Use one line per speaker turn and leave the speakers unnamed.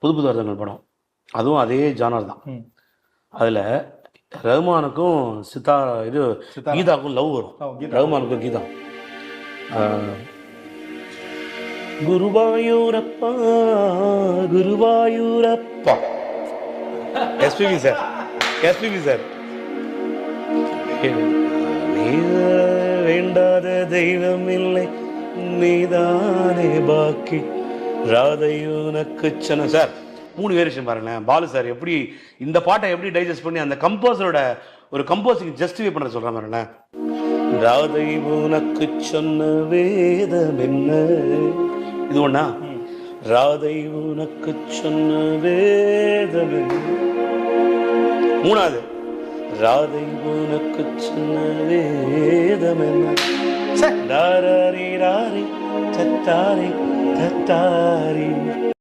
புது புது அர்த்தங்கள் படம், அதுவும் அதே ஜானர் தான். அதில் ரஹ்மானுக்கும் கீதாவுக்கும் லவ் வரும். ரஹ்மானுக்கும் கீதா. குருவாயூரப்பா குருவாயூரப்பா. SPB sir, SPB sir. நீ வேண்டாத தெய்வம் இல்லை, நீதானே பாக்கி, ராதையுனக்கு சொன்ன. சார் 3 வேரியேஷன் பாருங்களேன். பாலு சார் எப்படி இந்த பாட்டை எப்படி டைஜஸ்ட் பண்ணி அந்த கம்போசரோட ஒரு கம்போசிங் ஜஸ்டிஃபை பண்ண சொல்றாங்க பாருங்களேன். ராதை உனக்கு சொன்ன வேதம் என்ன, இது ஒண்ணா? ராதை உனக்கு சொன்ன வேதம் என்ன. 3வது, ராதை உனக்கு சொன்ன வேதம் என்ன. தாரி ராரி தத்தாரி தத்தாரி